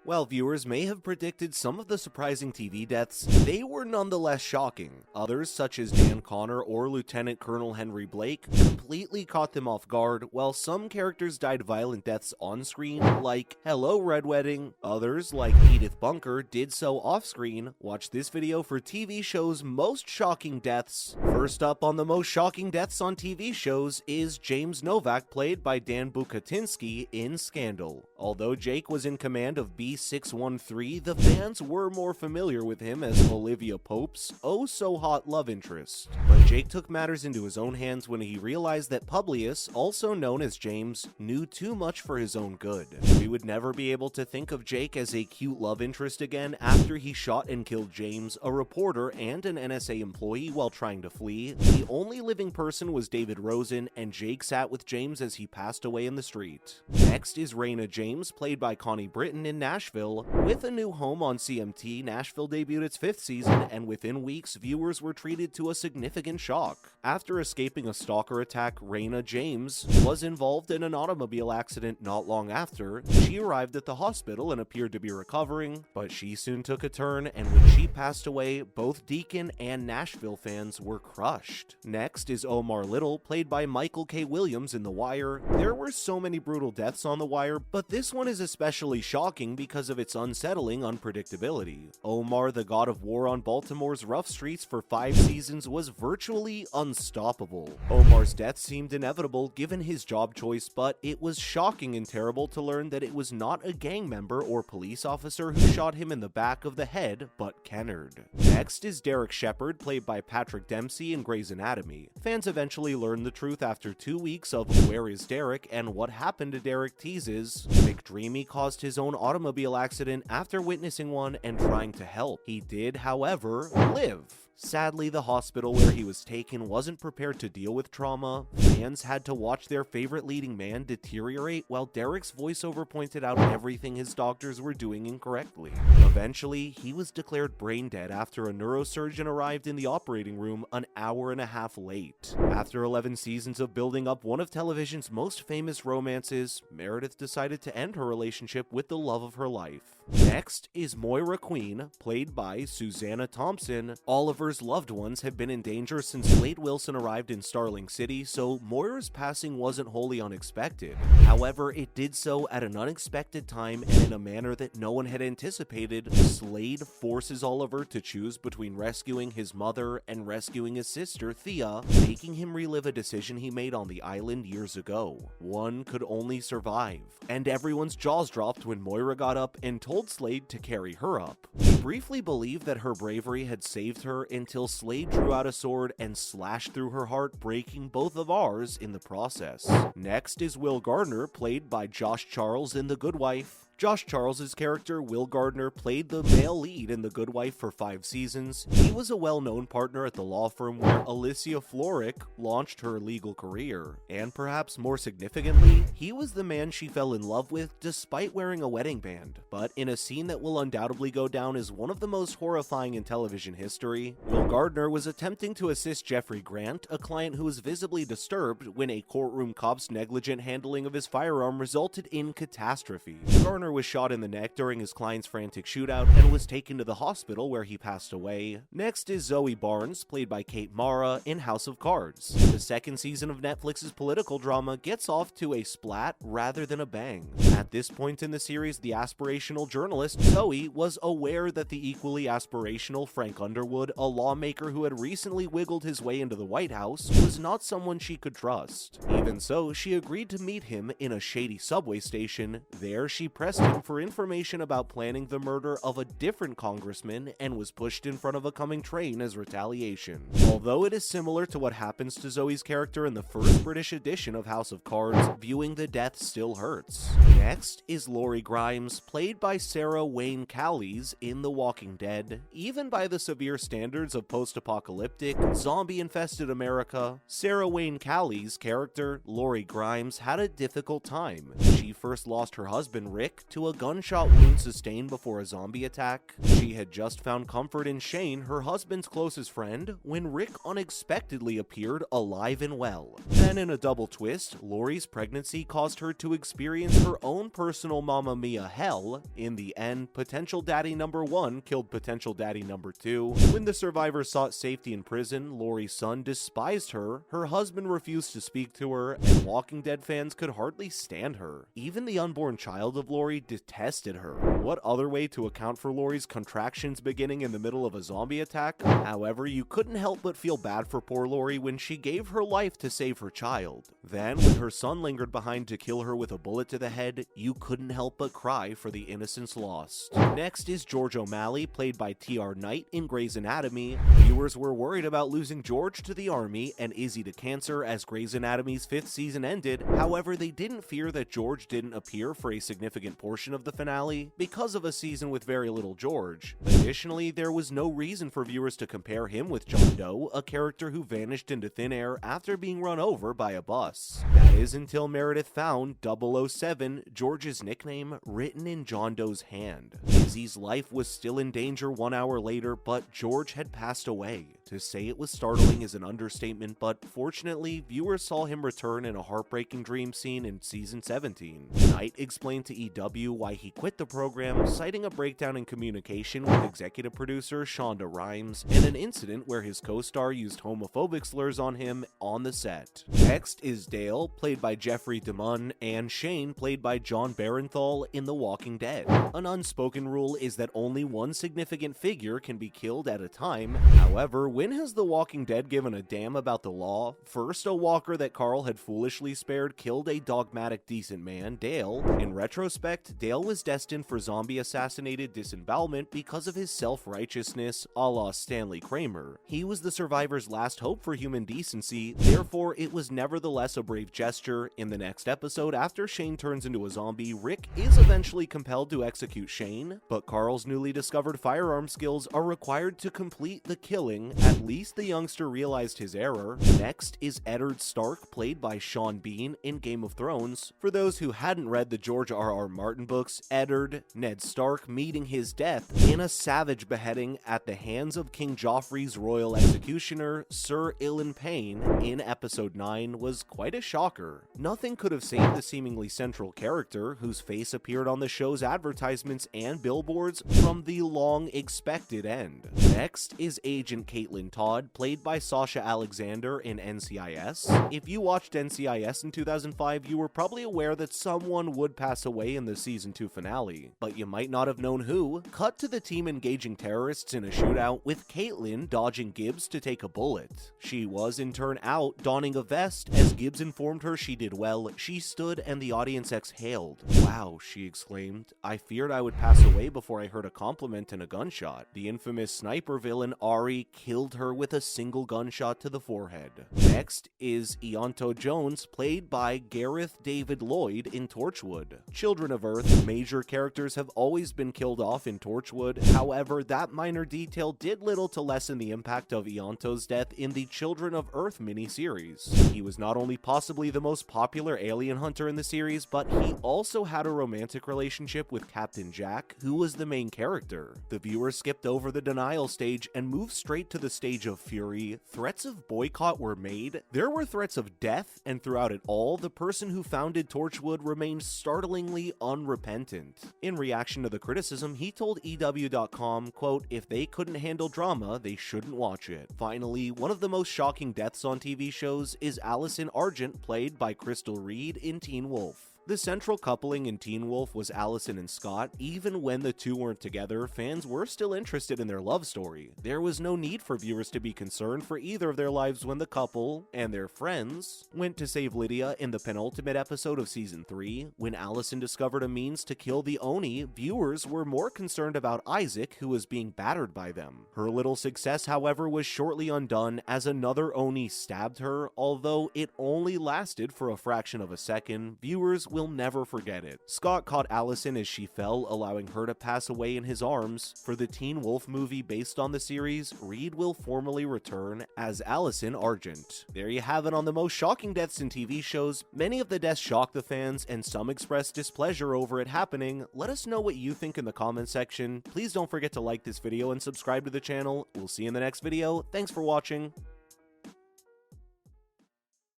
While viewers may have predicted some of the surprising TV deaths, they were nonetheless shocking. Others, such as Dan Connor or Lieutenant Colonel Henry Blake, completely caught them off guard, while some characters died violent deaths on screen, like Hello Red Wedding. Others, like Edith Bunker, did so off-screen. Watch this video for TV shows' most shocking deaths. First up on the most shocking deaths on TV shows is James Novak, played by Dan Bucatinsky in Scandal. Although Jake was in command of B613, the fans were more familiar with him as Olivia Pope's oh-so-hot love interest. But Jake took matters into his own hands when he realized that Publius, also known as James, knew too much for his own good. We would never be able to think of Jake as a cute love interest again after he shot and killed James, a reporter and an NSA employee, while trying to flee. The only living person was David Rosen, and Jake sat with James as he passed away in the street. Next is Raina James, played by Connie Britton in Nashville. With a new home on CMT, Nashville debuted its 5th season, and within weeks, viewers were treated to a significant shock. After escaping a stalker attack, Raina James was involved in an automobile accident not long after. She arrived at the hospital and appeared to be recovering, but she soon took a turn, and when she passed away, both Deacon and Nashville fans were crushed. Next is Omar Little, played by Michael K. Williams in The Wire. There were so many brutal deaths on The Wire, but this one is especially shocking because of its unsettling unpredictability. Omar, the god of war on Baltimore's rough streets for 5 seasons, was virtually unstoppable. Omar's death seemed inevitable given his job choice, but it was shocking and terrible to learn that it was not a gang member or police officer who shot him in the back of the head, but Kennard. Next is Derek Shepard, played by Patrick Dempsey in Grey's Anatomy. Fans eventually learned the truth after 2 weeks of Where is Derek and What Happened to Derek teases. McDreamy caused his own automobile accident after witnessing one and trying to help. He did, however, live. Sadly, the hospital where he was taken wasn't prepared to deal with trauma. Fans had to watch their favorite leading man deteriorate while Derek's voiceover pointed out everything his doctors were doing incorrectly. Eventually, he was declared brain dead after a neurosurgeon arrived in the operating room an hour and a half late. After 11 seasons of building up one of television's most famous romances, Meredith decided to end her relationship with the love of her life. Next is Moira Queen, played by Susanna Thompson. Oliver's loved ones have been in danger since Slade Wilson arrived in Starling City, so Moira's passing wasn't wholly unexpected. However, it did so at an unexpected time and in a manner that no one had anticipated. Slade forces Oliver to choose between rescuing his mother and rescuing his sister, Thea, making him relive a decision he made on the island years ago. One could only survive. And everyone's jaws dropped when Moira got up and told Slade to carry her up. We briefly believed that her bravery had saved her until Slade drew out a sword and slashed through her heart, breaking both of ours in the process. Next is Will Gardner, played by Josh Charles in The Good Wife. Josh Charles's character, Will Gardner, played the male lead in The Good Wife for 5 seasons. He was a well-known partner at the law firm where Alicia Florrick launched her legal career. And perhaps more significantly, he was the man she fell in love with despite wearing a wedding band. But in a scene that will undoubtedly go down as one of the most horrifying in television history, Will Gardner was attempting to assist Jeffrey Grant, a client who was visibly disturbed, when a courtroom cop's negligent handling of his firearm resulted in catastrophe. Gardner was shot in the neck during his client's frantic shootout and was taken to the hospital where he passed away. Next is Zoe Barnes, played by Kate Mara in House of Cards. The 2nd season of Netflix's political drama gets off to a splat rather than a bang. At this point in the series, the aspirational journalist Zoe was aware that the equally aspirational Frank Underwood, a lawmaker who had recently wiggled his way into the White House, was not someone she could trust. Even so, she agreed to meet him in a shady subway station. There, she pressed him for information about planning the murder of a different congressman and was pushed in front of a coming train as retaliation. Although it is similar to what happens to Zoe's character in the first British edition of House of Cards, viewing the death still hurts. Next is Lori Grimes, played by Sarah Wayne Callies in The Walking Dead. Even by the severe standards of post-apocalyptic, zombie-infested America, Sarah Wayne Callies' character, Lori Grimes, had a difficult time. She she first lost her husband Rick to a gunshot wound sustained before a zombie attack. She had just found comfort in Shane, her husband's closest friend, when Rick unexpectedly appeared alive and well. Then in a double twist, Lori's pregnancy caused her to experience her own personal Mamma Mia hell. In the end, potential daddy number 1 killed potential daddy number 2. When the survivor sought safety in prison, Lori's son despised her, her husband refused to speak to her, and Walking Dead fans could hardly stand her. Even the unborn child of Lori detested her. What other way to account for Lori's contractions beginning in the middle of a zombie attack? However, you couldn't help but feel bad for poor Lori when she gave her life to save her child. Then, when her son lingered behind to kill her with a bullet to the head, you couldn't help but cry for the innocence lost. Next is George O'Malley, played by T.R. Knight in Grey's Anatomy. Viewers were worried about losing George to the army and Izzy to cancer as Grey's Anatomy's 5th season ended. However, they didn't fear that George didn't appear for a significant portion of the finale because of a season with very little George. Additionally, there was no reason for viewers to compare him with John Doe, a character who vanished into thin air after being run over by a bus. That is until Meredith found 007, George's nickname, written in John Doe's hand. Izzy's life was still in danger 1 hour later, but George had passed away. To say it was startling is an understatement, but fortunately, viewers saw him return in a heartbreaking dream scene in season 17. Knight explained to EW why he quit the program, citing a breakdown in communication with executive producer Shonda Rhimes and an incident where his co-star used homophobic slurs on him on the set. Next is Dale, played by Jeffrey DeMunn, and Shane, played by John Barenthal in The Walking Dead. An unspoken rule is that only one significant figure can be killed at a time. However, when has The Walking Dead given a damn about the law? First, a walker that Carl had foolishly spared killed a dogmatic decent man, Dale. In retrospect, Dale was destined for zombie-assassinated disembowelment because of his self-righteousness, a la Stanley Kramer. He was the survivor's last hope for human decency, therefore it was nevertheless a brave gesture. In the next episode, after Shane turns into a zombie, Rick is eventually compelled to execute Shane, but Carl's newly discovered firearm skills are required to complete the killing. At least the youngster realized his error. Next is Eddard Stark, played by Sean Bean in Game of Thrones. For those who hadn't read the George R.R. Martin books, Eddard, Ned Stark meeting his death in a savage beheading at the hands of King Joffrey's royal executioner, Sir Ilan Payne, in episode 9 was quite a shocker. Nothing could have saved the seemingly central character, whose face appeared on the show's advertisements and billboards, from the long-expected end. Next is Agent Caitlin Todd, played by Sasha Alexander in NCIS. If you watched NCIS in 2005, you were probably aware that someone would pass away in the season 2 finale, but you might not have known who. Cut to the team engaging terrorists in a shootout, with Caitlin dodging Gibbs to take a bullet. She was in turn out, donning a vest. As Gibbs informed her she did well, she stood and the audience exhaled. "Wow," she exclaimed. "I feared I would pass away before I heard a compliment and a gunshot." The infamous sniper villain Ari killed her with a single gunshot to the forehead. Next is Eonto Jones, played by Gareth David Lloyd in Torchwood. Children of Earth, major characters have always been killed off in Torchwood. However, that minor detail did little to lessen the impact of Eonto's death in the Children of Earth miniseries. He was not only possibly the most popular alien hunter in the series, but he also had a romantic relationship with Captain Jack, who was the main character. The viewer skipped over the denial stage and moved straight to the stage of fury. Threats of boycott were made. There were threats of death, and throughout it all, the person who founded Torchwood remained startlingly unrepentant. In reaction to the criticism, he told EW.com, quote, "If they couldn't handle drama, they shouldn't watch it." Finally, one of the most shocking deaths on TV shows is Allison Argent, played by Crystal Reed in Teen Wolf. The central coupling in Teen Wolf was Allison and Scott. Even when the two weren't together, fans were still interested in their love story. There was no need for viewers to be concerned for either of their lives when the couple and their friends went to save Lydia in the penultimate episode of season 3. When Allison discovered a means to kill the Oni, viewers were more concerned about Isaac, who was being battered by them. Her little success, however, was shortly undone as another Oni stabbed her. Although it only lasted for a fraction of a second, viewers we'll never forget it. Scott caught Allison as she fell, allowing her to pass away in his arms. For the Teen Wolf movie based on the series, Reed will formally return as Allison Argent. There you have it on the most shocking deaths in TV shows. Many of the deaths shocked the fans, and some expressed displeasure over it happening. Let us know what you think in the comment section. Please don't forget to like this video and subscribe to the channel. We'll see you in the next video. Thanks for watching.